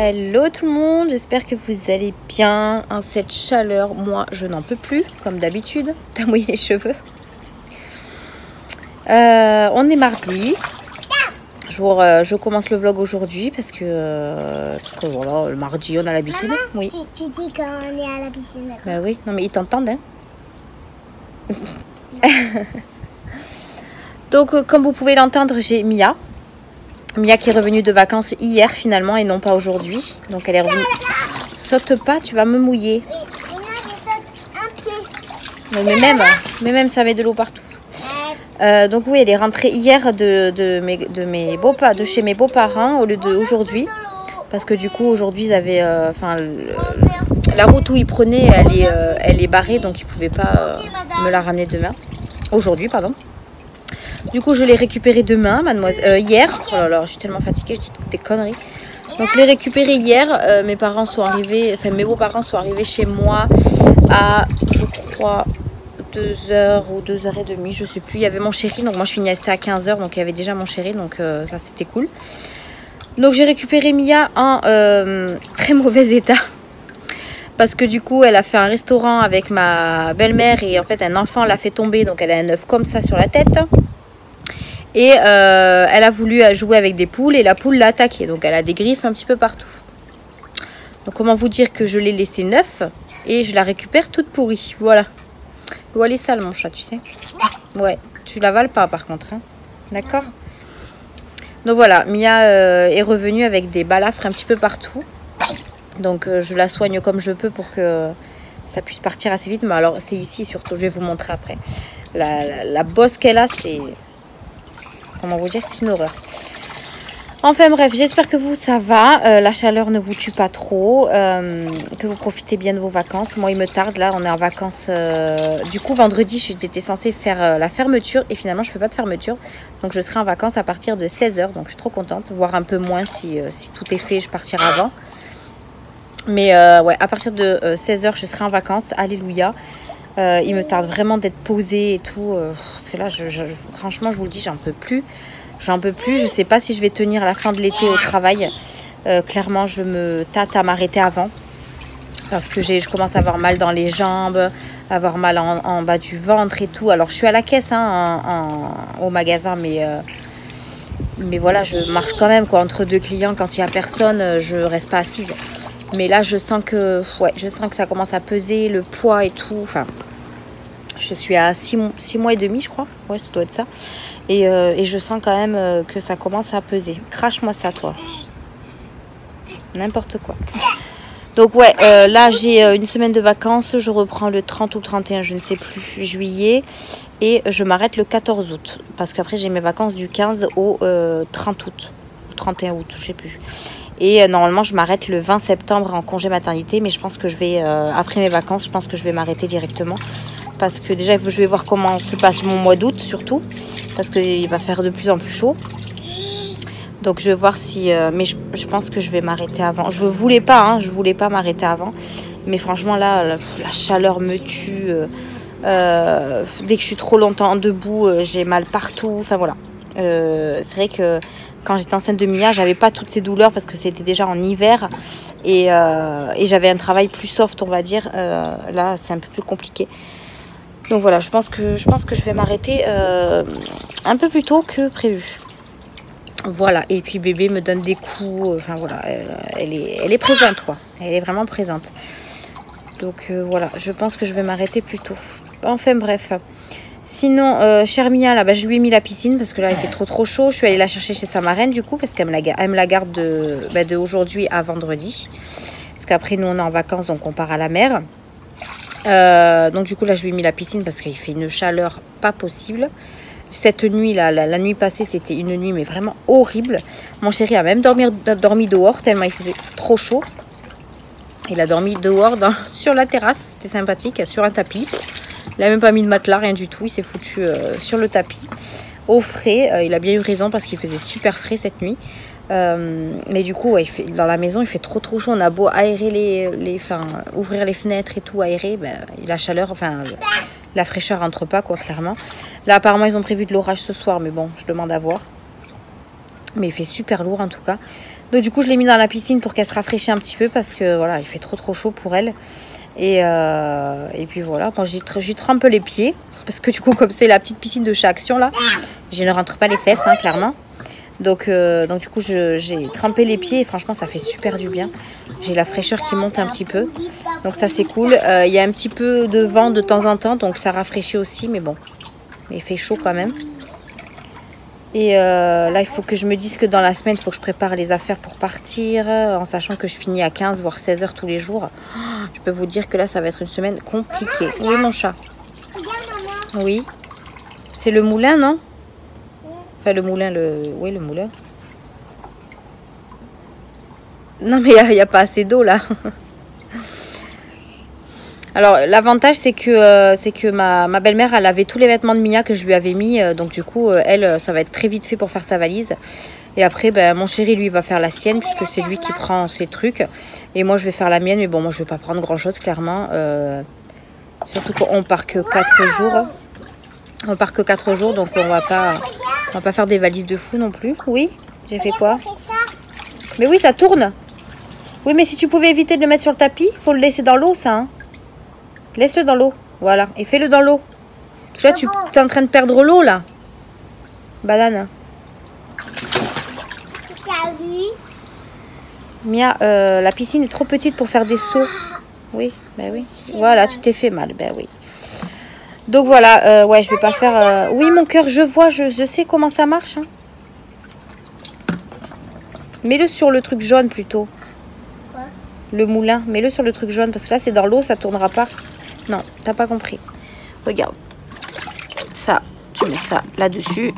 Hello tout le monde, j'espère que vous allez bien. En cette chaleur, moi je n'en peux plus, comme d'habitude. T'as mouillé les cheveux. On est mardi. Je commence le vlog aujourd'hui parce que voilà, le mardi on a l'habitude. Maman, Oui. tu dis qu'on est à la piscine, d'accord? Bah oui, non mais ils t'entendent. Hein. Donc comme vous pouvez l'entendre, j'ai Mia. Mia qui est revenue de vacances hier finalement et non pas aujourd'hui. Donc elle est revenue. Saute pas, tu vas me mouiller. Oui, mais non, je saute un pied. Mais même ça met de l'eau partout. Donc oui, elle est rentrée hier de chez mes beaux-parents au lieu d'aujourd'hui. Parce que du coup aujourd'hui ils avaient, la route où ils prenaient, elle est barrée, donc ils ne pouvaient pas me la ramener demain. Aujourd'hui, pardon. Du coup, je l'ai récupéré demain, hier. Oh là là, je suis tellement fatiguée, je dis des conneries. Donc, je l'ai récupéré hier. Mes beaux-parents sont arrivés chez moi à, je crois, 2h ou 2h30, je sais plus. Il y avait mon chéri, donc moi je finissais à 15h, donc il y avait déjà mon chéri, donc ça c'était cool. Donc, j'ai récupéré Mia en très mauvais état. Parce que du coup, elle a fait un restaurant avec ma belle-mère et en fait, un enfant l'a fait tomber, donc elle a un œuf comme ça sur la tête. Et elle a voulu jouer avec des poules et la poule l'a attaquée. Donc elle a des griffes un petit peu partout. Donc comment vous dire que je l'ai laissé neuf et je la récupère toute pourrie. Voilà. L'eau elle est sale mon chat, tu sais. Ouais, tu l'avales pas par contre. Hein. D'accord. Donc voilà, Mia est revenue avec des balafres un petit peu partout. Donc je la soigne comme je peux pour que ça puisse partir assez vite. Mais alors c'est ici surtout, je vais vous montrer après. La bosse qu'elle a, c'est... Comment vous dire, c'est une horreur. Enfin bref, j'espère que vous, ça va. La chaleur ne vous tue pas trop. Que vous profitez bien de vos vacances. Moi, il me tarde. Là, on est en vacances. Du coup, vendredi, j'étais censée faire la fermeture. Et finalement, je ne fais pas de fermeture. Donc, je serai en vacances à partir de 16h. Donc, je suis trop contente. Voire un peu moins si tout est fait, je partirai avant. Mais ouais, à partir de 16h, je serai en vacances. Alléluia. Il me tarde vraiment d'être posée et tout. Parce que là, franchement, je vous le dis, j'en peux plus. J'en peux plus. Je sais pas si je vais tenir la fin de l'été au travail. Clairement, je me tâte à m'arrêter avant. Parce que je commence à avoir mal dans les jambes, avoir mal en bas du ventre et tout. Alors, je suis à la caisse au magasin, mais voilà, je marche quand même quoi, entre deux clients. Quand il n'y a personne, je reste pas assise. Mais là, je sens que ça commence à peser, le poids et tout. Enfin, je suis à 6 mois et demi, je crois. Ouais, ça doit être ça. Et je sens quand même que ça commence à peser. Crache-moi ça, toi. N'importe quoi. Donc, ouais, là, j'ai une semaine de vacances. Je reprends le 30 ou le 31, je ne sais plus, juillet. Et je m'arrête le 14 août. Parce qu'après, j'ai mes vacances du 15 au 30 août. Ou 31 août, je ne sais plus. Et normalement, je m'arrête le 20 septembre en congé maternité. Mais je pense que je vais, après mes vacances, je pense que je vais m'arrêter directement. Parce que déjà, je vais voir comment se passe mon mois d'août, surtout. Parce qu'il va faire de plus en plus chaud. Donc, je vais voir si... mais je pense que je vais m'arrêter avant. Je voulais pas m'arrêter avant. Mais franchement, là, la chaleur me tue. Dès que je suis trop longtemps debout, j'ai mal partout. Enfin, voilà. C'est vrai que... Quand j'étais enceinte de Mia, j'avais pas toutes ces douleurs parce que c'était déjà en hiver et j'avais un travail plus soft, on va dire. Là, c'est un peu plus compliqué. Donc voilà, je pense que je vais m'arrêter un peu plus tôt que prévu. Voilà, et puis bébé me donne des coups. Enfin voilà, elle est présente, quoi. Elle est vraiment présente. Donc voilà, je pense que je vais m'arrêter plus tôt. Enfin bref. Sinon, chère Mia, là, je lui ai mis la piscine parce que là, il fait trop chaud. Je suis allée la chercher chez sa marraine, du coup, parce qu'elle me la garde de aujourd'hui à vendredi. Parce qu'après, nous, on est en vacances, donc on part à la mer. Donc, du coup, là, je lui ai mis la piscine parce qu'il fait une chaleur pas possible. Cette nuit, là, la nuit passée, c'était une nuit, mais vraiment horrible. Mon chéri a même dormi dehors, tellement il faisait trop chaud. Il a dormi dehors sur la terrasse, c'était sympathique, sur un tapis. Il n'a même pas mis de matelas, rien du tout. Il s'est foutu sur le tapis, au frais. Il a bien eu raison parce qu'il faisait super frais cette nuit. Mais du coup, ouais, dans la maison, il fait trop chaud. On a beau aérer ouvrir les fenêtres et tout, aérer. La chaleur, la fraîcheur rentre pas, quoi, clairement. Là, apparemment, ils ont prévu de l'orage ce soir. Mais bon, je demande à voir. Mais il fait super lourd, en tout cas. Donc du coup je l'ai mis dans la piscine pour qu'elle se rafraîchisse un petit peu parce que voilà, il fait trop chaud pour elle. Et puis voilà, quand j'y trempe les pieds parce que du coup comme c'est la petite piscine de chez Action là, je ne rentre pas les fesses hein, clairement. Donc du coup j'ai trempé les pieds et franchement ça fait super du bien. J'ai la fraîcheur qui monte un petit peu. Donc ça c'est cool. Il y a un petit peu de vent de temps en temps donc ça rafraîchit aussi mais bon, il fait chaud quand même. Et là il faut que je me dise que dans la semaine il faut que je prépare les affaires pour partir en sachant que je finis à 15 voire 16 heures tous les jours. Je peux vous dire que là ça va être une semaine compliquée. Oui mon chat. Oui. C'est le moulin non? Enfin, le moulin, oui, le moulin. Non, mais il n'y a pas assez d'eau, là. Alors, l'avantage, c'est que ma belle-mère, elle avait tous les vêtements de Mia que je lui avais mis. Donc, du coup, elle, ça va être très vite fait pour faire sa valise. Et après, ben, mon chéri, lui, va faire la sienne, puisque c'est lui qui prend ses trucs. Et moi, je vais faire la mienne. Mais bon, moi, je ne vais pas prendre grand-chose, clairement. Surtout qu'on part que 4 jours. On part que 4 jours, donc on va pas faire des valises de fou non plus. Oui, j'ai fait quoi? Mais oui, ça tourne. Oui, mais si tu pouvais éviter de le mettre sur le tapis, faut le laisser dans l'eau, ça. Hein. Laisse-le dans l'eau. Voilà, et fais-le dans l'eau. Parce que là, tu es en train de perdre l'eau, là. Banane. Mia, la piscine est trop petite pour faire des sauts. Oui, ben oui. Voilà, tu t'es fait mal, ben oui. Donc voilà, ouais, je vais pas faire... Oui, mon cœur, je vois, je sais comment ça marche. Hein. Mets-le sur le truc jaune plutôt. Quoi? Le moulin, mets-le sur le truc jaune parce que là, c'est dans l'eau, ça tournera pas. Non, t'as pas compris. Regarde. Ça, tu mets ça là-dessus.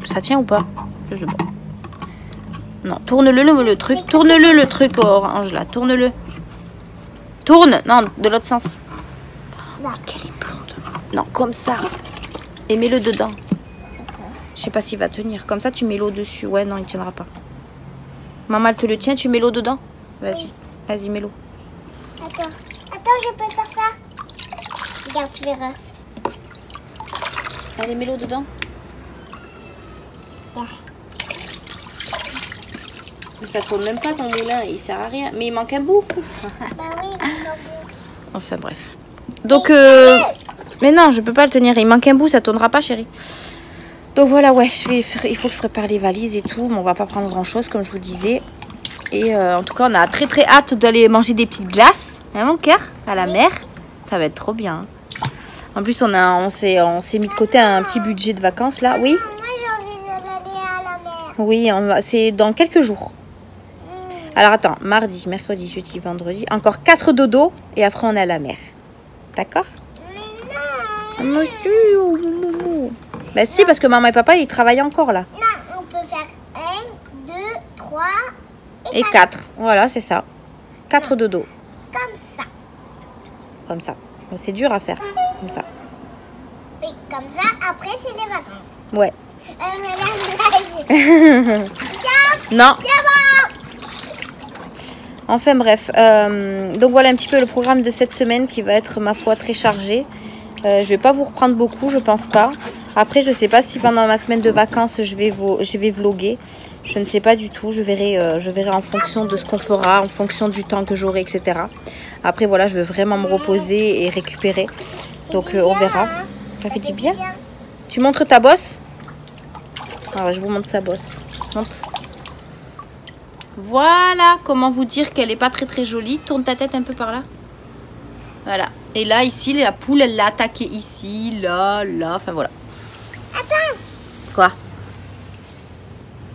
Ça tient ou pas? Je sais pas. Non, tourne-le le truc. Tourne-le le truc orange là, tourne-le. Tourne, non, de l'autre sens. Non, quelle est blonde. Non, comme ça. Et mets-le dedans. Je sais pas s'il va tenir. Comme ça, tu mets l'eau dessus. Ouais, non, il tiendra pas. Maman, elle te le tient, tu mets l'eau dedans. Vas-y, vas-y, mets l'eau. Attends, je peux faire ça. Regarde, tu verras. Allez, mets l'eau dedans. Ça tourne même pas ton moulin, il sert à rien. Mais il manque un bout. Bah oui, il manque un bout. Enfin, bref. Donc, mais non, je peux pas le tenir. Il manque un bout, ça tournera pas, chérie. Donc voilà, ouais, il faut que je prépare les valises et tout. Mais on va pas prendre grand chose, comme je vous disais. Et en tout cas, on a très hâte d'aller manger des petites glaces. Hein, mon cœur? À la mer. Ça va être trop bien. En plus, on s'est mis de côté un petit budget de vacances, là. Oui? Moi, j'ai envie d'aller à la mer. Oui, c'est dans quelques jours. Alors, attends. Mardi, mercredi, jeudi, vendredi. Encore 4 dodos. Et après, on est à la mer. D'accord? Mais non. Bah si, parce que maman et papa, ils travaillent encore là. Non, on peut faire 1, 2, 3 et 4. Voilà, c'est ça. 4 dodos. Comme ça. Comme ça. C'est dur à faire. Comme ça. Oui, comme ça, après, c'est les vacances. Ouais. Mais là, non. c'est bon. Enfin bref. Donc voilà un petit peu le programme de cette semaine qui va être, ma foi, très chargé. Je vais pas vous reprendre beaucoup, je pense pas. Après, je sais pas si pendant ma semaine de vacances, je vais vlogger. Je ne sais pas du tout. Je verrai en fonction de ce qu'on fera, en fonction du temps que j'aurai, etc. Après, voilà, je veux vraiment me reposer et récupérer. Donc, on verra. Ça fait du bien. Tu montres ta bosse? Alors, je vous montre sa bosse. Montre. Voilà, comment vous dire qu'elle est pas très jolie. Tourne ta tête un peu par là. Voilà. Et là, ici, la poule, elle l'a attaqué ici, là, enfin voilà. Attends. Quoi?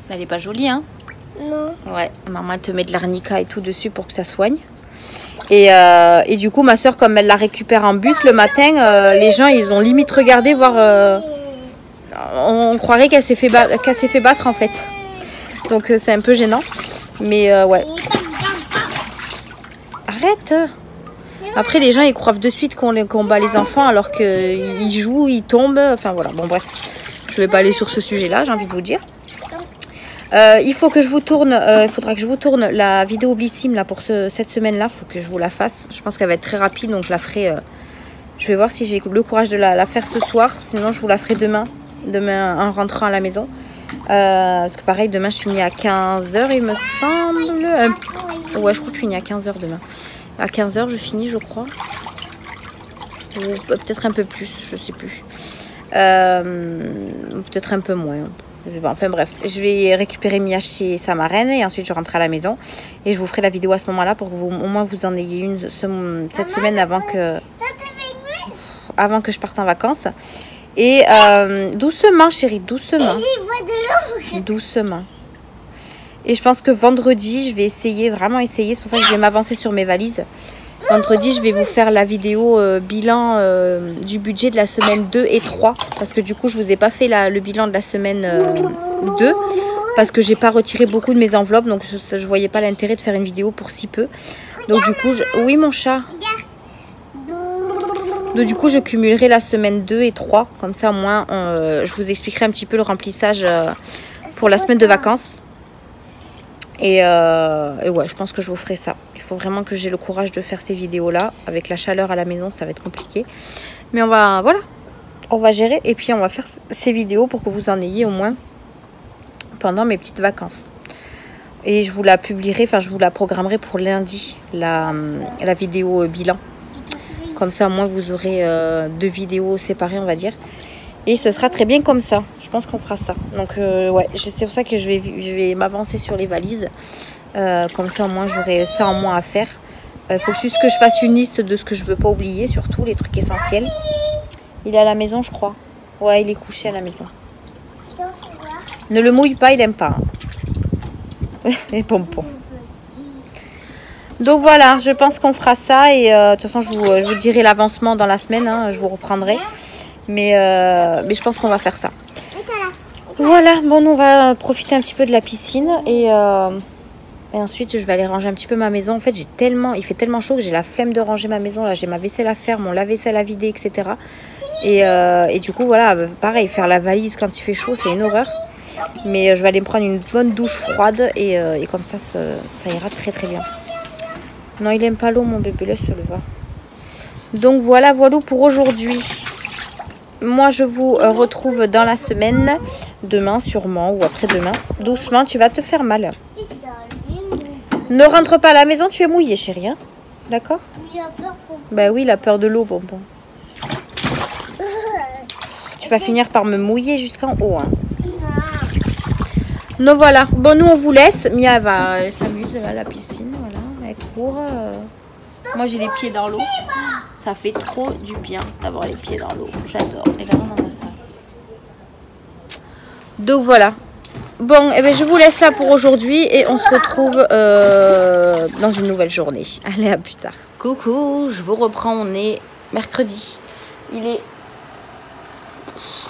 Elle est pas jolie, hein? Non. Ouais, maman, elle te met de l'arnica et tout dessus pour que ça soigne. Et du coup, ma soeur, comme elle la récupère en bus le matin, les gens, ils ont limite regardé, voir... on croirait qu'elle s'est fait battre, en fait. Donc, c'est un peu gênant. Mais, ouais. Arrête! Après, les gens, ils croient de suite qu'on bat les enfants alors qu'ils jouent, ils tombent. Enfin, voilà. Bon, bref. Je vais pas aller sur ce sujet-là, j'ai envie de vous dire. Il faut que je vous tourne... il faudra que je vous tourne la vidéo Blissim là, pour cette semaine-là. Il faut que je vous la fasse. Je pense qu'elle va être très rapide, donc je la ferai... je vais voir si j'ai le courage de la faire ce soir. Sinon, je vous la ferai demain en rentrant à la maison. Parce que pareil, demain je finis à 15 h il me semble. Ouais, je crois que je finis à 15 h demain. À 15 h je finis, je crois. Ou peut-être un peu plus, je sais plus. Peut-être un peu moins. Enfin bref, je vais récupérer Mia chez sa marraine et ensuite je rentre à la maison et je vous ferai la vidéo à ce moment-là pour que vous, au moins vous en ayez une cette semaine avant que je parte en vacances. Et doucement chérie, doucement. Doucement. Et je pense que vendredi, je vais essayer, vraiment essayer, c'est pour ça que je vais m'avancer sur mes valises. Vendredi, je vais vous faire la vidéo bilan du budget de la semaine 2 et 3. Parce que du coup, je ne vous ai pas fait le bilan de la semaine 2. Parce que j'ai pas retiré beaucoup de mes enveloppes. Donc, je ne voyais pas l'intérêt de faire une vidéo pour si peu. Donc, du coup, oui, mon chat. Donc, du coup, je cumulerai la semaine 2 et 3. Comme ça, au moins, je vous expliquerai un petit peu le remplissage pour la semaine de vacances. Et ouais, je pense que je vous ferai ça. Il faut vraiment que j'ai le courage de faire ces vidéos-là. Avec la chaleur à la maison, ça va être compliqué. Mais on va, voilà, on va gérer. Et puis, on va faire ces vidéos pour que vous en ayez au moins pendant mes petites vacances. Et je vous la publierai, enfin, je vous la programmerai pour lundi, la vidéo bilan. Comme ça, au moins, vous aurez 2 vidéos séparées, on va dire. Et ce sera très bien comme ça. Je pense qu'on fera ça. Donc, ouais, c'est pour ça que je vais m'avancer sur les valises. Comme ça, au moins, j'aurai ça en moins à faire. Il faut juste que je fasse une liste de ce que je veux pas oublier, surtout les trucs essentiels. Il est à la maison, je crois. Ouais, il est couché à la maison. Ne le mouille pas, il aime pas. Les pompons. Donc voilà, je pense qu'on fera ça. Et de toute façon, je vous dirai l'avancement dans la semaine. Hein, je vous reprendrai. Mais je pense qu'on va faire ça. Voilà, bon, nous on va profiter un petit peu de la piscine et ensuite je vais aller ranger un petit peu ma maison. En fait, il fait tellement chaud que j'ai la flemme de ranger ma maison. Là, j'ai ma vaisselle à faire, mon lave-vaisselle à vider, etc. Et du coup, voilà, pareil, faire la valise quand il fait chaud, c'est une horreur. Mais je vais aller me prendre une bonne douche froide et comme ça ira très très bien. Non, il aime pas l'eau, mon bébé, laisse-le voir. Donc voilà pour aujourd'hui. Moi, je vous retrouve dans la semaine, demain sûrement, ou après-demain. Doucement, tu vas te faire mal. Ne rentre pas à la maison, tu es mouillée, chérie. Hein, d'accord? J'ai peur. Ben oui, la peur de l'eau, bonbon. Tu vas finir par me mouiller jusqu'en haut. Hein. Donc voilà. Bon, nous, on vous laisse. Mia, elle s'amuse, elle va à la piscine. Voilà, elle court. Moi, j'ai les pieds dans l'eau. Ça fait trop du bien d'avoir les pieds dans l'eau. J'adore. Et là, on en voit ça. Donc voilà. Bon, eh ben, je vous laisse là pour aujourd'hui. Et on se retrouve dans une nouvelle journée. Allez, à plus tard. Coucou, je vous reprends. On est mercredi. Il est...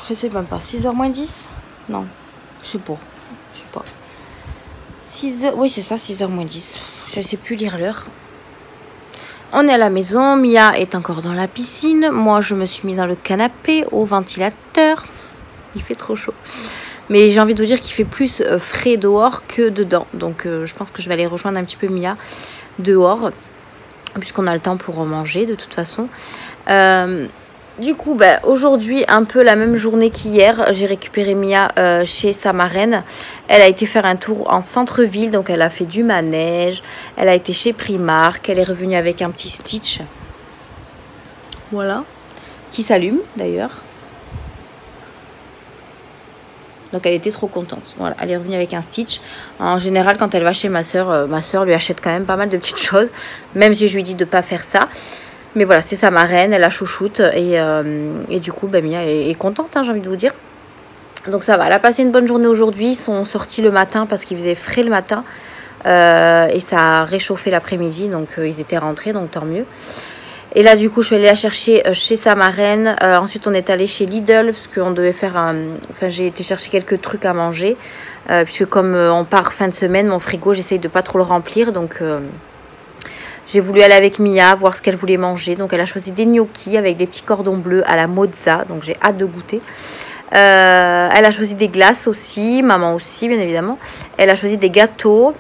Je sais même pas. 6h moins 10 ? Non. Je sais pas. 6h... Oui, c'est ça, 6h moins 10. Je sais plus lire l'heure. On est à la maison, Mia est encore dans la piscine. Moi, je me suis mis dans le canapé au ventilateur. Il fait trop chaud. Mais j'ai envie de vous dire qu'il fait plus frais dehors que dedans. Donc, je pense que je vais aller rejoindre un petit peu Mia dehors. Puisqu'on a le temps pour manger de toute façon. Du coup, aujourd'hui, un peu la même journée qu'hier, j'ai récupéré Mia chez sa marraine. Elle a été faire un tour en centre-ville, donc elle a fait du manège. Elle a été chez Primark, elle est revenue avec un petit Stitch. Voilà. Qui s'allume, d'ailleurs. Donc, elle était trop contente. Voilà, elle est revenue avec un Stitch. En général, quand elle va chez ma soeur lui achète quand même pas mal de petites choses. Même si je lui dis de ne pas faire ça. Mais voilà, c'est sa marraine, elle la chouchoute et du coup, Mia est contente, hein, j'ai envie de vous dire. Donc ça va, elle a passé une bonne journée aujourd'hui. Ils sont sortis le matin parce qu'il faisait frais le matin et ça a réchauffé l'après-midi. Donc ils étaient rentrés, donc tant mieux. Et là, du coup, je suis allée la chercher chez sa marraine. Ensuite, on est allé chez Lidl parce qu'on devait faire Enfin, j'ai été chercher quelques trucs à manger. Puisque comme on part fin de semaine, mon frigo, j'essaye de pas trop le remplir. Donc... j'ai voulu aller avec Mia, voir ce qu'elle voulait manger. Donc, elle a choisi des gnocchis avec des petits cordons bleus à la mozza. Donc, j'ai hâte de goûter. Elle a choisi des glaces aussi. Maman aussi, bien évidemment. Elle a choisi des gâteaux.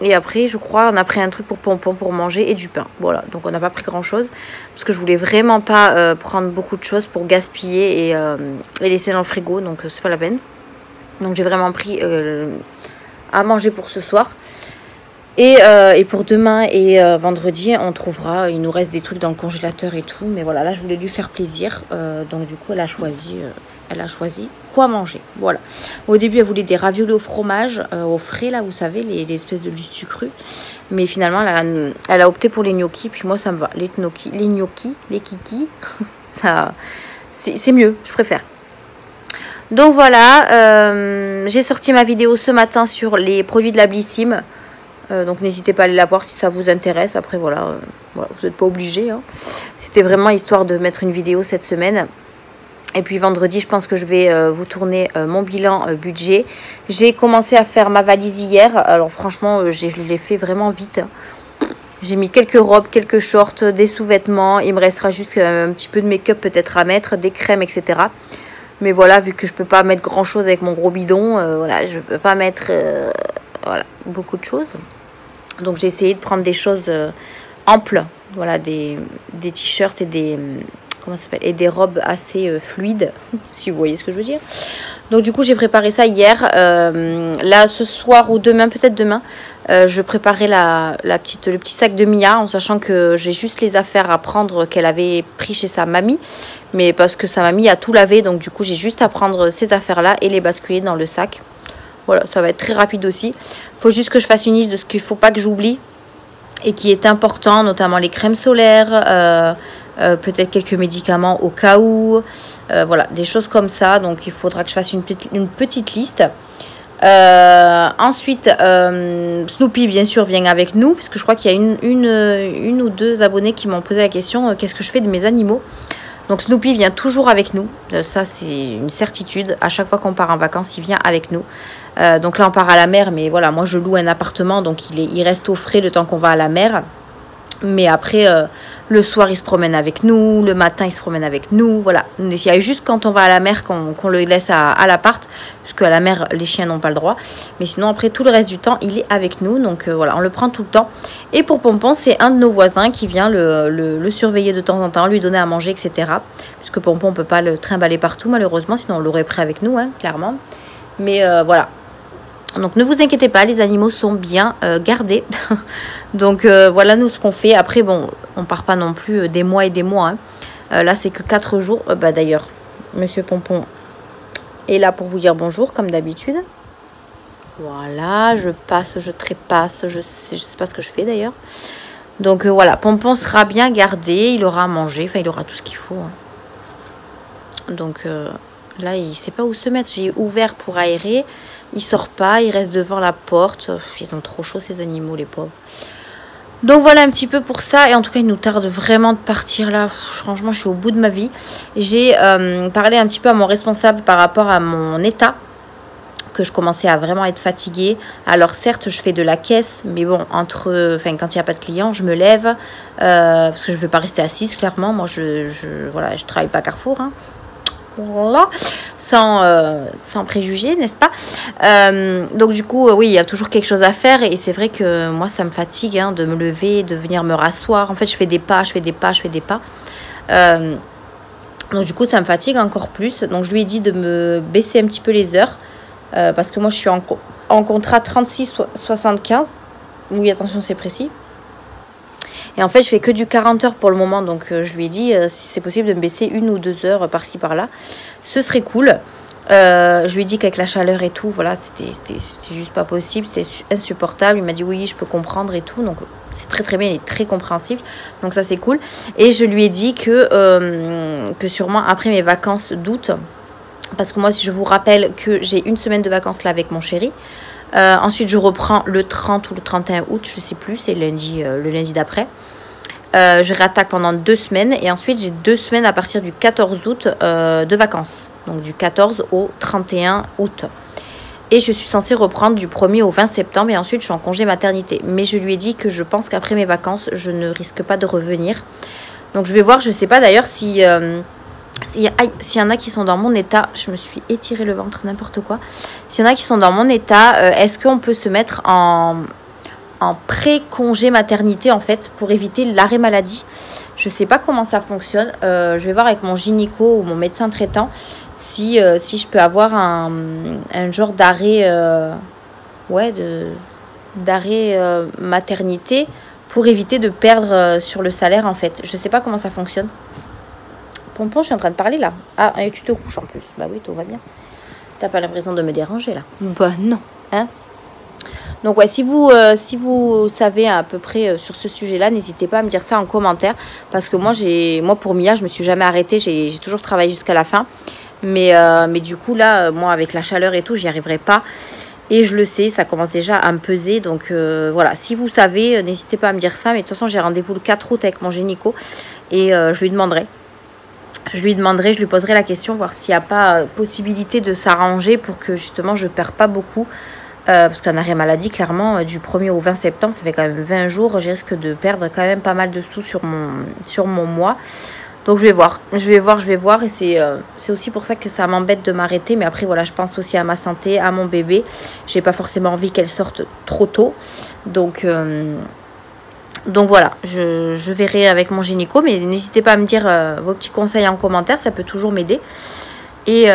Et après, je crois, on a pris un truc pour pompon pour manger et du pain. Voilà. Donc, on n'a pas pris grand-chose. Parce que je voulais vraiment pas prendre beaucoup de choses pour gaspiller et laisser dans le frigo. Donc, c'est pas la peine. Donc j'ai vraiment pris à manger pour ce soir. Et pour demain et vendredi, on trouvera, il nous reste des trucs dans le congélateur et tout. Mais voilà, là, je voulais lui faire plaisir. Donc du coup, elle a choisi quoi manger. Voilà. Au début, elle voulait des raviolis au fromage, au frais, là, vous savez, les espèces de lustu cru. Mais finalement, elle a opté pour les gnocchis. Puis moi, ça me va. Les gnocchis, les kikis, ça, c'est mieux, je préfère. Donc voilà, j'ai sorti ma vidéo ce matin sur les produits de la Blissim. Donc n'hésitez pas à aller la voir si ça vous intéresse. Après voilà, vous n'êtes pas obligés. Hein. C'était vraiment histoire de mettre une vidéo cette semaine. Et puis vendredi, je pense que je vais vous tourner mon bilan budget. J'ai commencé à faire ma valise hier. Alors franchement, je l'ai fait vraiment vite. J'ai mis quelques robes, quelques shorts, des sous-vêtements. Il me restera juste un petit peu de make-up peut-être à mettre, des crèmes, etc. Mais voilà, vu que je ne peux pas mettre grand-chose avec mon gros bidon, voilà, je ne peux pas mettre voilà, beaucoup de choses. Donc j'ai essayé de prendre des choses amples, voilà, des t-shirts et des comment ça s'appelle, et des robes assez fluides, si vous voyez ce que je veux dire. Donc du coup j'ai préparé ça hier. Là ce soir ou demain, peut-être demain, je préparais le petit sac de Mia, en sachant que j'ai juste les affaires à prendre qu'elle avait pris chez sa mamie, mais parce que sa mamie a tout lavé, donc du coup j'ai juste à prendre ces affaires là et les basculer dans le sac. Voilà, ça va être très rapide aussi. Il faut juste que je fasse une liste de ce qu'il ne faut pas que j'oublie et qui est important, notamment les crèmes solaires, peut-être quelques médicaments au cas où. Voilà, des choses comme ça. Donc, il faudra que je fasse une petite liste. Ensuite, Snoopy, bien sûr, vient avec nous, parce que je crois qu'il y a une ou deux abonnés qui m'ont posé la question, qu'est-ce que je fais de mes animaux ? Donc Snoopy vient toujours avec nous, ça c'est une certitude, à chaque fois qu'on part en vacances, il vient avec nous. Donc là on part à la mer, mais voilà, moi je loue un appartement, donc il reste au frais le temps qu'on va à la mer. Mais après, le soir il se promène avec nous, le matin il se promène avec nous, voilà. Il y a juste quand on va à la mer qu'on le laisse à l'appart, parce qu'à la mer les chiens n'ont pas le droit. Mais sinon après tout le reste du temps il est avec nous, donc voilà, on le prend tout le temps. Et pour Pompon, c'est un de nos voisins qui vient le surveiller de temps en temps, lui donner à manger, etc. Puisque Pompon on peut pas le trimballer partout malheureusement, sinon on l'aurait pris avec nous, hein, clairement. Mais voilà. Donc ne vous inquiétez pas, les animaux sont bien gardés. Donc voilà nous ce qu'on fait. Après bon, on part pas non plus des mois et des mois. Hein. Là c'est que 4 jours. D'ailleurs, Monsieur Pompon est là pour vous dire bonjour comme d'habitude. Voilà, je passe, je trépasse, je sais pas ce que je fais d'ailleurs. Donc voilà, Pompon sera bien gardé, il aura à manger, enfin il aura tout ce qu'il faut. Hein. Donc là il sait pas où se mettre. J'ai ouvert pour aérer. Il sort pas, il reste devant la porte. Ils ont trop chaud ces animaux, les pauvres. Donc voilà un petit peu pour ça. Et en tout cas, il nous tarde vraiment de partir là. Franchement, je suis au bout de ma vie. J'ai parlé un petit peu à mon responsable par rapport à mon état. Que je commençais à vraiment être fatiguée. Alors certes, je fais de la caisse. Mais bon, quand il n'y a pas de clients, je me lève. Parce que je ne vais pas rester assise, clairement. Moi, voilà, je travaille pas à Carrefour. Hein. Voilà, sans préjugés, n'est-ce pas? Donc du coup, oui, il y a toujours quelque chose à faire et c'est vrai que moi, ça me fatigue hein, de me lever, de venir me rasseoir. En fait, je fais des pas. Donc du coup, ça me fatigue encore plus. Donc je lui ai dit de me baisser un petit peu les heures parce que moi, je suis en contrat 36-75. Oui, attention, c'est précis. Et en fait, je fais que du 40 heures pour le moment. Donc, je lui ai dit, si c'est possible, de me baisser 1 ou 2 heures par-ci, par-là. Ce serait cool. Je lui ai dit qu'avec la chaleur et tout, voilà, c'était juste pas possible. C'est insupportable. Il m'a dit, oui, je peux comprendre et tout. Donc, c'est très, très bien. Il est très compréhensible. Donc, ça, c'est cool. Et je lui ai dit que sûrement, après mes vacances d'août, parce que moi, si je vous rappelle que j'ai une semaine de vacances là avec mon chéri, ensuite, je reprends le 30 ou le 31 août, je sais plus, c'est le lundi d'après. Je réattaque pendant 2 semaines et ensuite, j'ai 2 semaines à partir du 14 août de vacances. Donc, du 14 au 31 août. Et je suis censée reprendre du 1er au 20 septembre et ensuite, je suis en congé maternité. Mais je lui ai dit que je pense qu'après mes vacances, je ne risque pas de revenir. Donc, je vais voir, je sais pas d'ailleurs si... S'il y en a qui sont dans mon état, je me suis étiré le ventre, n'importe quoi. S'il y en a qui sont dans mon état, est-ce qu'on peut se mettre en pré-congé maternité en fait pour éviter l'arrêt maladie? Je ne sais pas comment ça fonctionne. Je vais voir avec mon gynéco ou mon médecin traitant si je peux avoir un genre d'arrêt d'arrêt maternité pour éviter de perdre sur le salaire en fait. Je sais pas comment ça fonctionne. Pompon, je suis en train de parler là. Ah, et tu te couches en plus. Bah oui, tout va bien. T'as pas l'impression de me déranger là? Bah non. Hein? Donc ouais, si vous savez à peu près sur ce sujet-là, n'hésitez pas à me dire ça en commentaire. Parce que moi pour Mia, je me suis jamais arrêtée. J'ai toujours travaillé jusqu'à la fin. Mais du coup là, moi avec la chaleur et tout, j'y arriverai pas. Et je le sais, ça commence déjà à me peser. Donc voilà, si vous savez, n'hésitez pas à me dire ça. Mais de toute façon, j'ai rendez-vous le 4 août avec mon gynéco. Et je lui demanderai. Je lui poserai la question, voir s'il n'y a pas possibilité de s'arranger pour que justement je ne perds pas beaucoup. Parce qu'un arrêt maladie, clairement, du 1er au 20 septembre, ça fait quand même 20 jours. Je risque de perdre quand même pas mal de sous sur mon mois. Donc je vais voir. Et c'est aussi pour ça que ça m'embête de m'arrêter. Mais après, voilà, je pense aussi à ma santé, à mon bébé. J'ai pas forcément envie qu'elle sorte trop tôt. Donc voilà, je verrai avec mon gynéco. Mais n'hésitez pas à me dire vos petits conseils en commentaire. Ça peut toujours m'aider. Et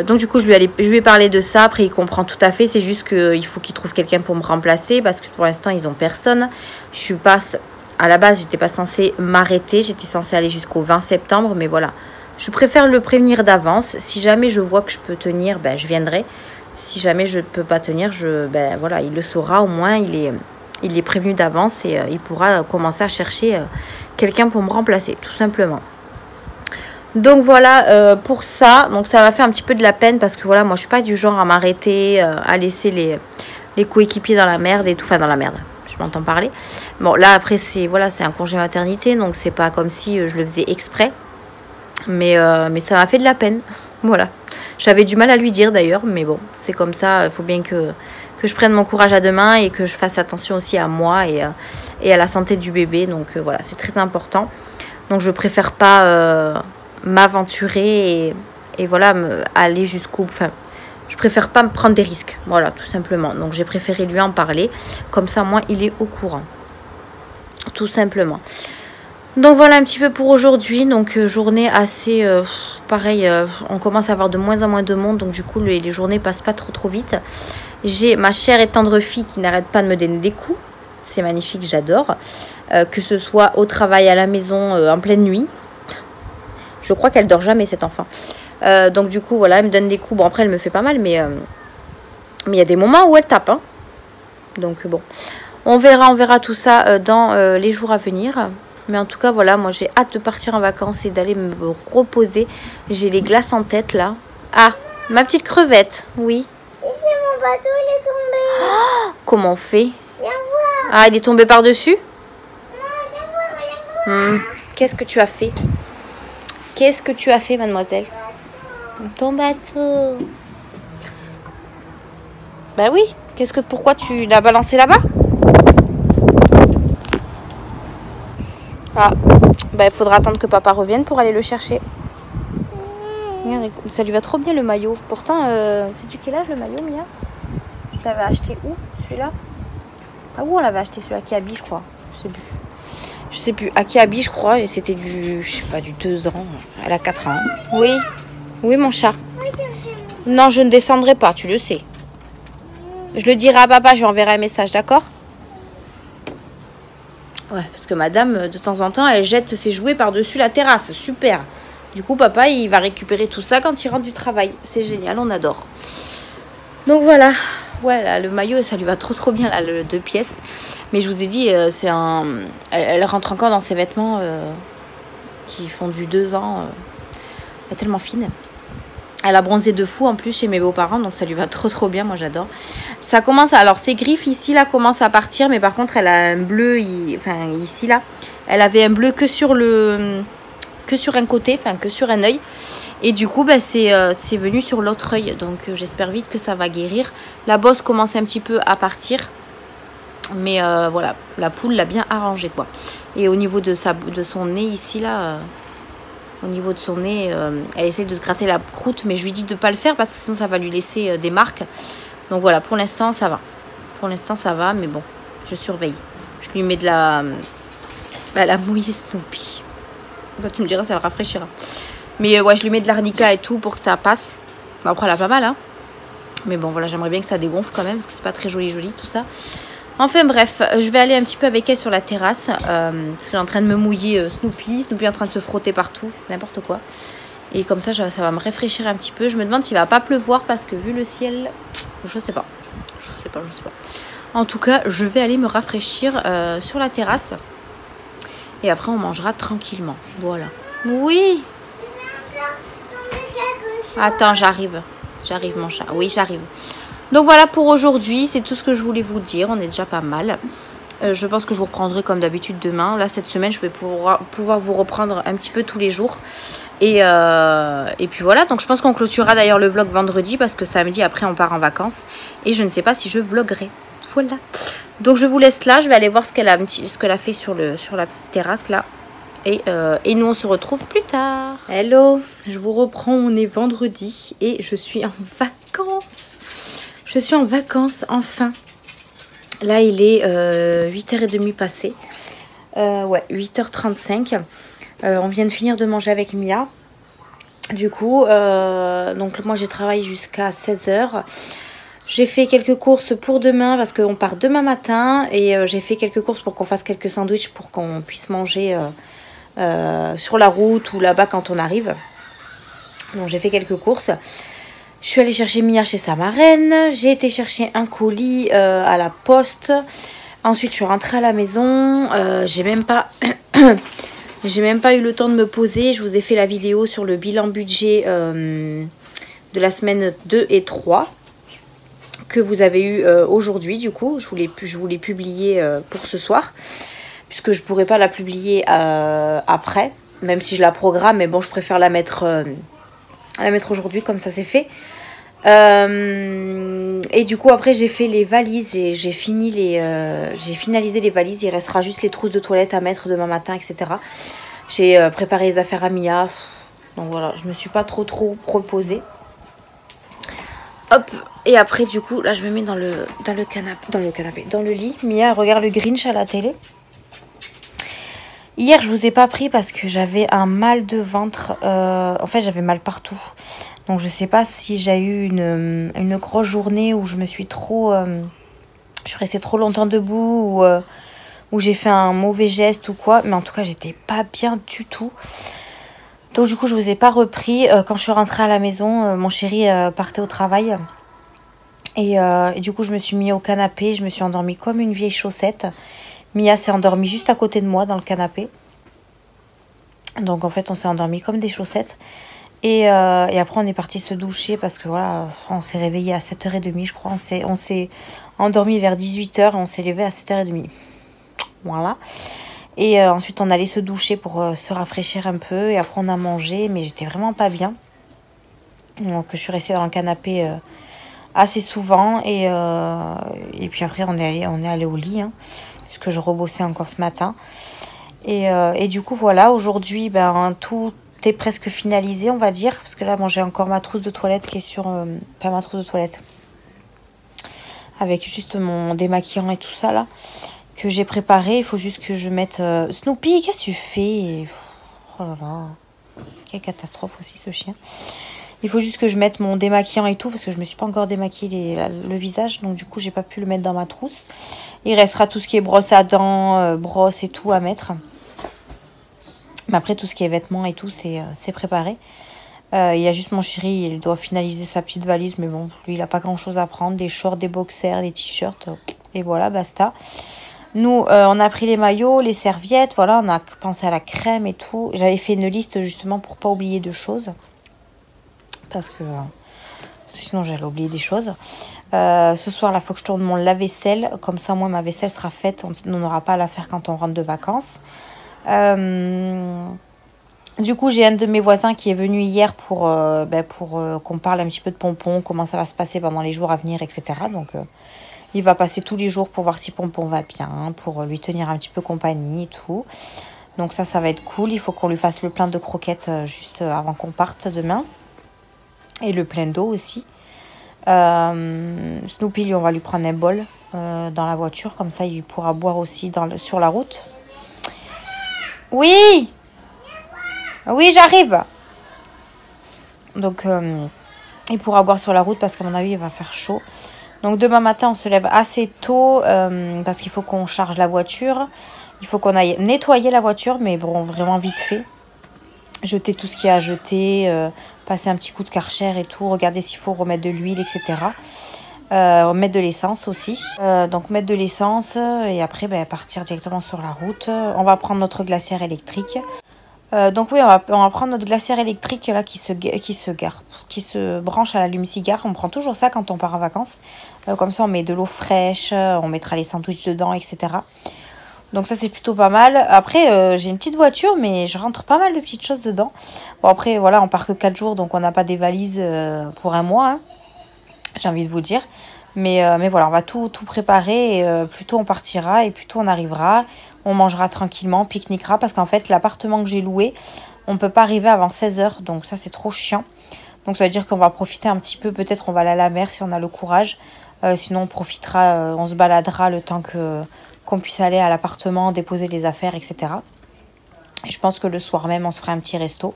donc du coup je lui ai parlé de ça. Après il comprend tout à fait. C'est juste qu'il faut qu'il trouve quelqu'un pour me remplacer. Parce que pour l'instant ils n'ont personne. À la base j'étais pas censée m'arrêter. J'étais censée aller jusqu'au 20 septembre. Mais voilà, je préfère le prévenir d'avance. Si jamais je vois que je peux tenir, ben, je viendrai. Si jamais je ne peux pas tenir, ben, voilà, il le saura. Au moins il est prévenu d'avance. Et il pourra commencer à chercher quelqu'un pour me remplacer, tout simplement. Donc voilà pour ça. Donc ça m'a fait un petit peu de la peine parce que voilà, moi je suis pas du genre à m'arrêter, à laisser les coéquipiers dans la merde et tout. Enfin dans la merde, je m'entends parler. Bon là après c'est un congé maternité, donc c'est pas comme si je le faisais exprès. Mais ça m'a fait de la peine. Voilà. J'avais du mal à lui dire d'ailleurs, mais bon, c'est comme ça. Il faut bien que je prenne mon courage à deux mains et que je fasse attention aussi à moi et à la santé du bébé. Donc voilà, c'est très important. Donc je préfère pas m'aventurer et voilà, aller jusqu'au... Enfin, je préfère pas me prendre des risques. Voilà, tout simplement. Donc j'ai préféré lui en parler. Comme ça, moi, il est au courant. Tout simplement. Donc voilà un petit peu pour aujourd'hui. Donc journée assez... pareil, on commence à avoir de moins en moins de monde. Donc du coup, les journées passent pas trop vite. J'ai ma chère et tendre fille qui n'arrête pas de me donner des coups. C'est magnifique, j'adore. Que ce soit au travail, à la maison, en pleine nuit. Je crois qu'elle dort jamais, cette enfant. Donc du coup, voilà, elle me donne des coups. Bon, après, elle me fait pas mal, mais il y a des moments où elle tape. Hein. Donc bon, on verra tout ça dans les jours à venir. Mais en tout cas, voilà, moi, j'ai hâte de partir en vacances et d'aller me reposer. J'ai les glaces en tête, là. Ah, ma petite crevette, oui. Tu sais, mon bateau, il est tombé. Oh, comment on fait? Viens voir. Ah, il est tombé par-dessus? Non, viens voir. Qu'est-ce que tu as fait? Qu'est-ce que tu as fait, mademoiselle? Ton bateau. Bah oui. Pourquoi tu l'as balancé là-bas? Ah. Bah il faudra attendre que papa revienne pour aller le chercher. Ça lui va trop bien le maillot. Pourtant, sais-tu quel âge le maillot, Mia? Je l'avais acheté où, celui-là? Ah où on l'avait acheté, celui-là qui habille, je crois. Je sais plus. À Kiabi, je crois, et c'était du 2 ans. Elle a 4 ans. Oui. Oui, mon chat. Oui, non, je ne descendrai pas, tu le sais. Je le dirai à papa, je lui enverrai un message, d'accord? Ouais, parce que madame, de temps en temps, elle jette ses jouets par-dessus la terrasse. Super. Du coup, papa, il va récupérer tout ça quand il rentre du travail. C'est génial, on adore. Donc voilà. Ouais, là, le maillot, ça lui va trop bien, là, le 2 pièces. Mais je vous ai dit, elle rentre encore dans ses vêtements qui font du 2 ans. Elle est tellement fine. Elle a bronzé de fou en plus chez mes beaux-parents, donc ça lui va trop bien, moi j'adore. Ça commence, alors ses griffes ici là commencent à partir, mais par contre elle a un bleu, ici là, elle avait un bleu que sur un côté, enfin que sur un œil. Et du coup, bah, c'est venu sur l'autre œil, donc j'espère vite que ça va guérir. La bosse commence un petit peu à partir, mais voilà, la poule l'a bien arrangé quoi. Et au niveau de son nez ici là... Au niveau de son nez, elle essaie de se gratter la croûte, mais je lui dis de ne pas le faire parce que sinon ça va lui laisser des marques. Donc voilà, pour l'instant ça va. Pour l'instant ça va, mais bon, je surveille. Je lui mets de la mouillée Snoopy. Bah, tu me diras, ça le rafraîchira. Mais ouais, je lui mets de l'arnica et tout pour que ça passe. Bon, après, elle a pas mal, hein. Mais bon, voilà, j'aimerais bien que ça dégonfle quand même, parce que c'est pas très joli tout ça. Enfin bref, je vais aller un petit peu avec elle sur la terrasse, parce qu'elle est en train de me mouiller Snoopy. Snoopy est en train de se frotter partout, c'est n'importe quoi. Et comme ça va me rafraîchir un petit peu. Je me demande s'il va pas pleuvoir, parce que vu le ciel, je sais pas. Je sais pas. En tout cas, je vais aller me rafraîchir sur la terrasse. Et après, on mangera tranquillement. Voilà. Oui. Attends, j'arrive. J'arrive, mon chat. Oui, j'arrive. Donc voilà pour aujourd'hui. C'est tout ce que je voulais vous dire. On est déjà pas mal. Je pense que je vous reprendrai comme d'habitude demain. Là, cette semaine, je vais pouvoir vous reprendre un petit peu tous les jours. Et puis voilà. Donc je pense qu'on clôturera d'ailleurs le vlog vendredi, parce que samedi, après, on part en vacances. Et je ne sais pas si je vloguerai. Voilà. Donc je vous laisse là. Je vais aller voir ce qu'elle a fait sur la petite terrasse là. Et nous, on se retrouve plus tard. Hello, je vous reprends, on est vendredi et je suis en vacances. Je suis en vacances, enfin. Là, il est 8h30 passé. Ouais, 8h35. On vient de finir de manger avec Mia. Du coup, donc moi, j'ai travaillé jusqu'à 16h. J'ai fait quelques courses pour demain, parce qu'on part demain matin. Et j'ai fait quelques courses pour qu'on fasse quelques sandwichs pour qu'on puisse manger... sur la route ou là-bas quand on arrive. Donc j'ai fait quelques courses. Je suis allée chercher Mia chez sa marraine. J'ai été chercher un colis à la poste. Ensuite je suis rentrée à la maison. J'ai même pas eu le temps de me poser. Je vous ai fait la vidéo sur le bilan budget de la semaine 2 et 3 que vous avez eu aujourd'hui. Du coup je voulais publier pour ce soir, puisque je ne pourrais pas la publier après, même si je la programme. Mais bon, je préfère la mettre aujourd'hui, comme ça c'est fait. Et du coup, après, j'ai fait les valises. J'ai finalisé les valises. Il restera juste les trousses de toilette à mettre demain matin, etc. J'ai préparé les affaires à Mia. Donc voilà, je me suis pas trop reposée. Hop, et après, du coup, là, je me mets dans le lit. Mia regarde le Grinch à la télé. Hier, je vous ai pas pris parce que j'avais un mal de ventre. En fait, j'avais mal partout. Donc, je sais pas si j'ai eu une grosse journée où je me suis trop... je suis restée trop longtemps debout ou j'ai fait un mauvais geste ou quoi. Mais en tout cas, j'étais pas bien du tout. Donc, du coup, je vous ai pas repris. Quand je suis rentrée à la maison, mon chéri partait au travail. Et du coup, je me suis mis au canapé. Je me suis endormie comme une vieille chaussette. Mia s'est endormie juste à côté de moi dans le canapé. Donc en fait on s'est endormis comme des chaussettes. Et après on est parti se doucher, parce que voilà, on s'est réveillé à 7h30 je crois. On s'est endormi vers 18h et on s'est levé à 7h30. Voilà. Et ensuite on allait se doucher pour se rafraîchir un peu. Et après on a mangé, mais j'étais vraiment pas bien. Donc je suis restée dans le canapé assez souvent. Et puis après on est allé au lit, hein, puisque je rebossais encore ce matin. Et du coup, voilà, aujourd'hui, ben, tout est presque finalisé, on va dire. Parce que là, bon, j'ai encore ma trousse de toilette qui est sur... pas ma trousse de toilette. Avec juste mon démaquillant et tout ça, là, que j'ai préparé. Il faut juste que je mette... Snoopy, qu'est-ce que tu fais? Oh là là. Quelle catastrophe aussi, ce chien. Il faut juste que je mette mon démaquillant et tout, parce que je me suis pas encore démaquillé le visage. Donc, du coup, j'ai pas pu le mettre dans ma trousse. Il restera tout ce qui est brosse à dents, brosse et tout à mettre. Mais après, tout ce qui est vêtements et tout, c'est préparé. Il y a juste mon chéri, il doit finaliser sa petite valise. Mais bon, lui, il n'a pas grand-chose à prendre. Des shorts, des boxers, des t-shirts. Et voilà, basta. Nous, on a pris les maillots, les serviettes. Voilà, on a pensé à la crème et tout. J'avais fait une liste justement pour pas oublier de choses. Parce que sinon, j'allais oublier des choses. Ce soir, là, il faut que je tourne mon lave-vaisselle. Comme ça, moi, ma vaisselle sera faite. On n'aura pas à la faire quand on rentre de vacances. Du coup, j'ai un de mes voisins qui est venu hier pour qu'on parle un petit peu de Pompon, comment ça va se passer pendant les jours à venir, etc. Donc, il va passer tous les jours pour voir si Pompon va bien, pour lui tenir un petit peu compagnie et tout. Donc ça va être cool. Il faut qu'on lui fasse le plein de croquettes juste avant qu'on parte demain. Et le plein d'eau aussi. Snoopy, lui, on va lui prendre un bol dans la voiture. Comme ça, il pourra boire aussi sur la route. Oui! Oui, j'arrive! Donc Il pourra boire sur la route parce qu'à mon avis, il va faire chaud. Donc demain matin, on se lève assez tôt parce qu'il faut qu'on charge la voiture. Il faut qu'on aille nettoyer la voiture, mais bon, vraiment vite fait. Jeter tout ce qu'il y a à jeter, passer un petit coup de Karcher et tout, regarder s'il faut remettre de l'huile, etc. Mettre de l'essence aussi. Donc mettre de l'essence et après partir directement sur la route. On va prendre notre glacière électrique. Donc oui, on va prendre notre glacière électrique là qui se branche à l'allume-cigare. On prend toujours ça quand on part en vacances. Comme ça, on met de l'eau fraîche, on mettra les sandwichs dedans, etc. Donc ça, c'est plutôt pas mal. Après, j'ai une petite voiture, mais je rentre pas mal de petites choses dedans. Bon, après, voilà, on part que 4 jours, donc on n'a pas des valises pour un mois, hein, j'ai envie de vous dire. Mais voilà, on va tout préparer. Et, plus tôt on partira et plus tôt on arrivera. On mangera tranquillement, pique-niquera. Parce qu'en fait, l'appartement que j'ai loué, on ne peut pas arriver avant 16h. Donc ça, c'est trop chiant. Donc ça veut dire qu'on va profiter un petit peu. Peut-être on va aller à la mer si on a le courage. Sinon, on profitera, on se baladera le temps qu'on puisse aller à l'appartement, déposer les affaires, etc. Et je pense que le soir même, on se fera un petit resto.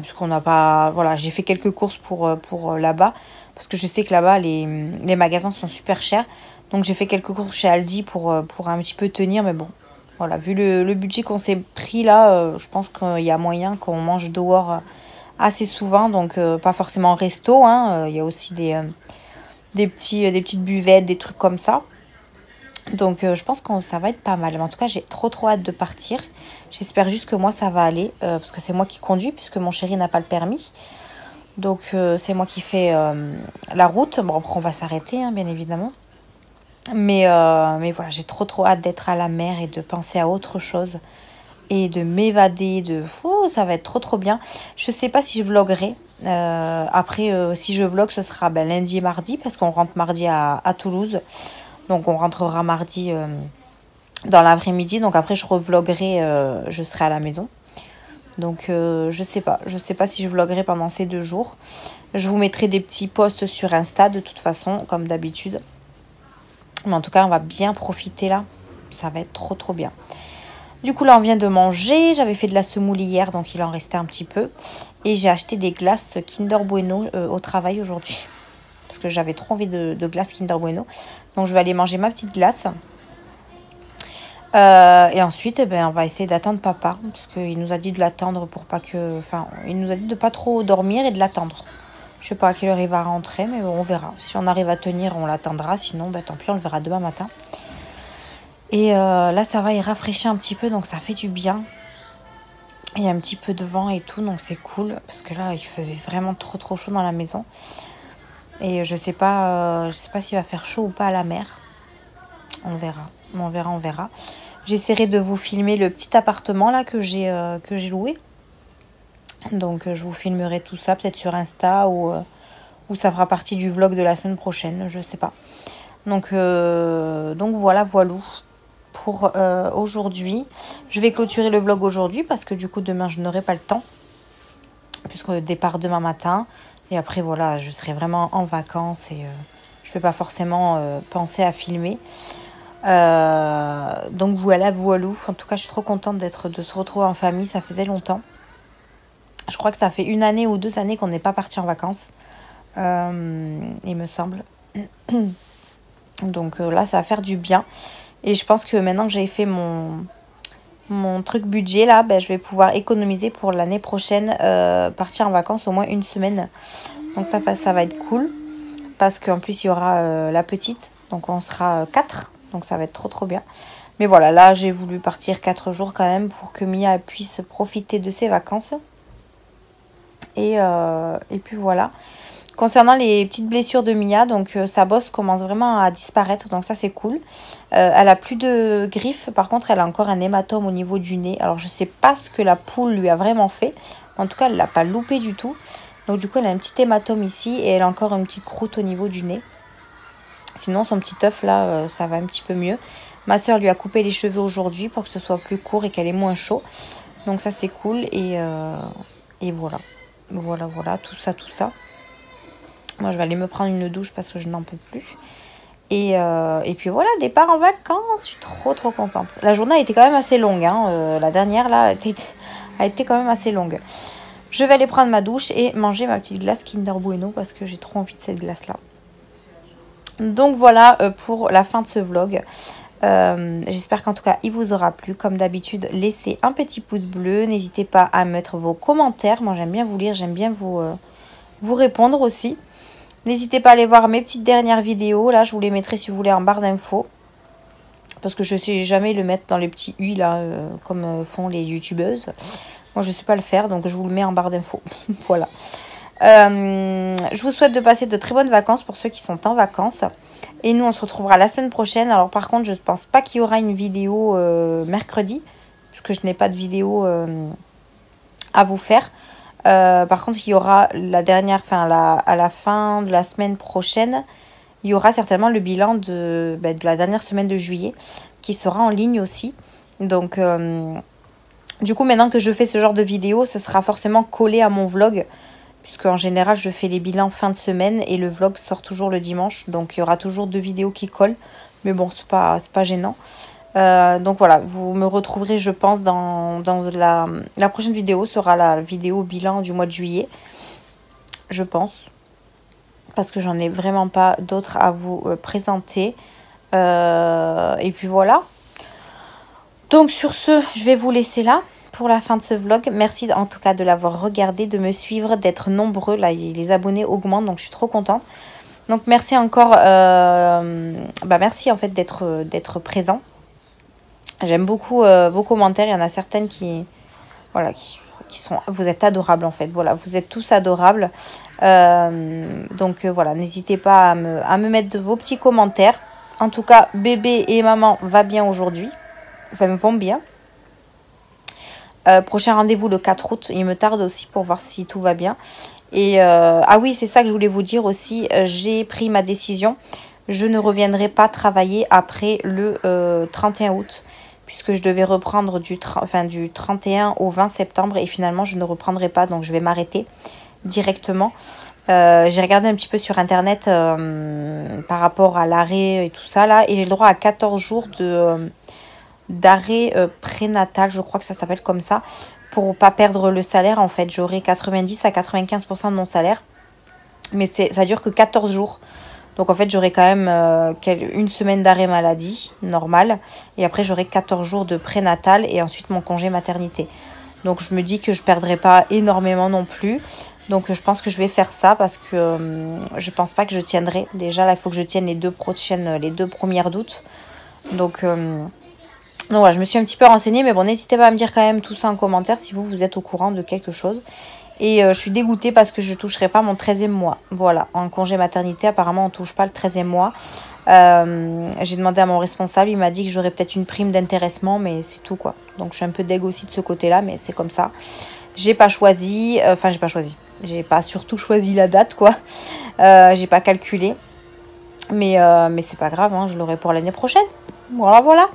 Puisqu'on n'a pas... Voilà, j'ai fait quelques courses pour là-bas. Parce que je sais que là-bas, les magasins sont super chers. Donc j'ai fait quelques courses chez Aldi pour un petit peu tenir. Mais bon, voilà, vu le budget qu'on s'est pris là, je pense qu'il y a moyen qu'on mange dehors assez souvent. Donc pas forcément au resto. Hein, il y a aussi des petites buvettes, des trucs comme ça. Donc je pense que ça va être pas mal. Mais en tout cas, j'ai trop hâte de partir. J'espère juste que moi, ça va aller. Parce que c'est moi qui conduis, puisque mon chéri n'a pas le permis. Donc c'est moi qui fais la route. Bon, après on va s'arrêter, hein, bien évidemment. Mais voilà, j'ai trop hâte d'être à la mer et de penser à autre chose. Et de m'évader. Ça va être trop bien. Je sais pas si je vloguerai. Après, si je vlog, ce sera lundi et mardi. Parce qu'on rentre mardi à Toulouse. Donc on rentrera mardi dans l'après-midi. Donc après, je revloguerai. Je serai à la maison. Donc je sais pas si je vloguerai pendant ces 2 jours. Je vous mettrai des petits posts sur Insta de toute façon, comme d'habitude. Mais en tout cas, on va bien profiter là. Ça va être trop bien. Du coup, là, on vient de manger. J'avais fait de la semoule hier, donc il en restait un petit peu. Et j'ai acheté des glaces Kinder Bueno au travail aujourd'hui. Parce que j'avais trop envie de glace Kinder Bueno. Donc je vais aller manger ma petite glace. Et ensuite, on va essayer d'attendre papa. Parce qu'il nous a dit de l'attendre pour pas que... Enfin, il nous a dit de pas trop dormir et de l'attendre. Je sais pas à quelle heure il va rentrer, mais bon, on verra. Si on arrive à tenir, on l'attendra. Sinon, tant pis, on le verra demain matin. Et là, ça va, il rafraîchit un petit peu, donc ça fait du bien. Il y a un petit peu de vent et tout, donc c'est cool. Parce que là, il faisait vraiment trop chaud dans la maison. Et je sais pas s'il va faire chaud ou pas à la mer. On verra. J'essaierai de vous filmer le petit appartement là que j'ai loué. Donc je vous filmerai tout ça peut-être sur Insta ou ça fera partie du vlog de la semaine prochaine, je sais pas. Donc voilà pour aujourd'hui. Je vais clôturer le vlog aujourd'hui parce que du coup demain je n'aurai pas le temps. Puisque départ demain matin. Et après voilà, je serai vraiment en vacances et je ne vais pas forcément penser à filmer. Donc voilà. En tout cas, je suis trop contente de se retrouver en famille. Ça faisait longtemps. Je crois que ça fait 1 année ou 2 années qu'on n'est pas parti en vacances. Il me semble. Donc là, ça va faire du bien. Et je pense que maintenant que j'ai fait mon truc budget là, je vais pouvoir économiser pour l'année prochaine. Partir en vacances au moins 1 semaine. Donc ça va être cool. Parce qu'en plus, il y aura la petite. Donc on sera 4. Donc ça va être trop bien. Mais voilà, là j'ai voulu partir 4 jours quand même pour que Mia puisse profiter de ses vacances. Et puis voilà. Concernant les petites blessures de Mia, donc sa bosse commence vraiment à disparaître. Donc ça c'est cool. Elle a plus de griffes. Par contre elle a encore un hématome au niveau du nez. Alors je sais pas ce que la poule lui a vraiment fait. En tout cas elle l'a pas loupé du tout. Donc du coup elle a un petit hématome ici. Et elle a encore une petite croûte au niveau du nez. Sinon, son petit œuf, là, ça va un petit peu mieux. Ma soeur lui a coupé les cheveux aujourd'hui pour que ce soit plus court et qu'elle ait moins chaud. Donc ça, c'est cool. Et voilà. Voilà, tout ça. Moi, je vais aller me prendre une douche parce que je n'en peux plus. Et puis voilà, départ en vacances. Je suis trop contente. La journée a été quand même assez longue. Hein. La dernière, là, a été quand même assez longue. je vais aller prendre ma douche et manger ma petite glace Kinder Bueno parce que j'ai trop envie de cette glace-là. Donc voilà pour la fin de ce vlog. J'espère qu'en tout cas il vous aura plu. Comme d'habitude, laissez un petit pouce bleu. N'hésitez pas à mettre vos commentaires. Moi j'aime bien vous lire, j'aime bien vous répondre aussi. N'hésitez pas à aller voir mes petites dernières vidéos. Là je vous les mettrai si vous voulez en barre d'infos. Parce que je ne sais jamais le mettre dans les petits U là comme font les youtubeuses. Moi je ne sais pas le faire donc je vous le mets en barre d'infos. Voilà. Je vous souhaite de passer de très bonnes vacances pour ceux qui sont en vacances. Et nous on se retrouvera la semaine prochaine. Alors par contre je ne pense pas qu'il y aura une vidéo mercredi. Parce que je n'ai pas de vidéo à vous faire. Par contre il y aura la dernière, à la fin de la semaine prochaine. Il y aura certainement le bilan de la dernière semaine de juillet. Qui sera en ligne aussi. Donc du coup maintenant que je fais ce genre de vidéo. Ce sera forcément collé à mon vlog. Puisque en général, je fais les bilans fin de semaine et le vlog sort toujours le dimanche. Donc, il y aura toujours 2 vidéos qui collent. Mais bon, c'est pas gênant. Donc, voilà, vous me retrouverez, je pense, dans la prochaine vidéo. Sera la vidéo bilan du mois de juillet. Je pense. Parce que j'en ai vraiment pas d'autres à vous présenter. Et puis, voilà. Donc, sur ce, je vais vous laisser là. Pour la fin de ce vlog. Merci en tout cas de l'avoir regardé, de me suivre, d'être nombreux. Là, les abonnés augmentent, donc je suis trop contente. Donc, merci encore. Merci en fait d'être présent. J'aime beaucoup vos commentaires. Il y en a certaines qui sont... Vous êtes adorables en fait. Voilà, vous êtes tous adorables. Donc, voilà, n'hésitez pas à me mettre vos petits commentaires. En tout cas, bébé et maman va bien aujourd'hui. Enfin, vont bien. Prochain rendez-vous le 4 août. Il me tarde aussi pour voir si tout va bien. Et ah oui, c'est ça que je voulais vous dire aussi. J'ai pris ma décision. Je ne reviendrai pas travailler après le 31 août. Puisque je devais reprendre du 31 au 20 septembre. Et finalement, je ne reprendrai pas. Donc, je vais m'arrêter directement. J'ai regardé un petit peu sur internet par rapport à l'arrêt et tout ça là. Et j'ai le droit à 14 jours d'arrêt prénatal, je crois que ça s'appelle comme ça, pour pas perdre le salaire. En fait, j'aurai 90 à 95% de mon salaire, mais ça dure que 14 jours. Donc en fait, j'aurai quand même une semaine d'arrêt maladie, normal, et après j'aurai 14 jours de prénatal et ensuite mon congé maternité. Donc je me dis que je perdrai pas énormément non plus. Donc je pense que je vais faire ça parce que je pense pas que je tiendrai. Déjà là, il faut que je tienne les deux premières d'août. Donc voilà, je me suis un petit peu renseignée, mais bon, n'hésitez pas à me dire quand même tout ça en commentaire si vous êtes au courant de quelque chose. Et je suis dégoûtée parce que je ne toucherai pas mon 13e mois. Voilà, en congé maternité, apparemment, on ne touche pas le 13e mois. J'ai demandé à mon responsable, il m'a dit que j'aurais peut-être une prime d'intéressement, mais c'est tout, quoi. Donc, je suis un peu dégoûtée aussi de ce côté-là, mais c'est comme ça. J'ai pas choisi, j'ai pas surtout choisi la date, quoi. J'ai pas calculé. Mais c'est pas grave, hein, je l'aurai pour l'année prochaine. Voilà.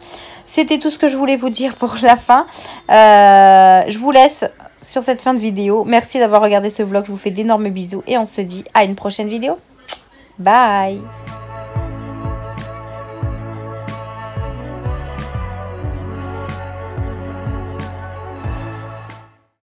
C'était tout ce que je voulais vous dire pour la fin. Je vous laisse sur cette fin de vidéo. Merci d'avoir regardé ce vlog. Je vous fais d'énormes bisous et on se dit à une prochaine vidéo. Bye!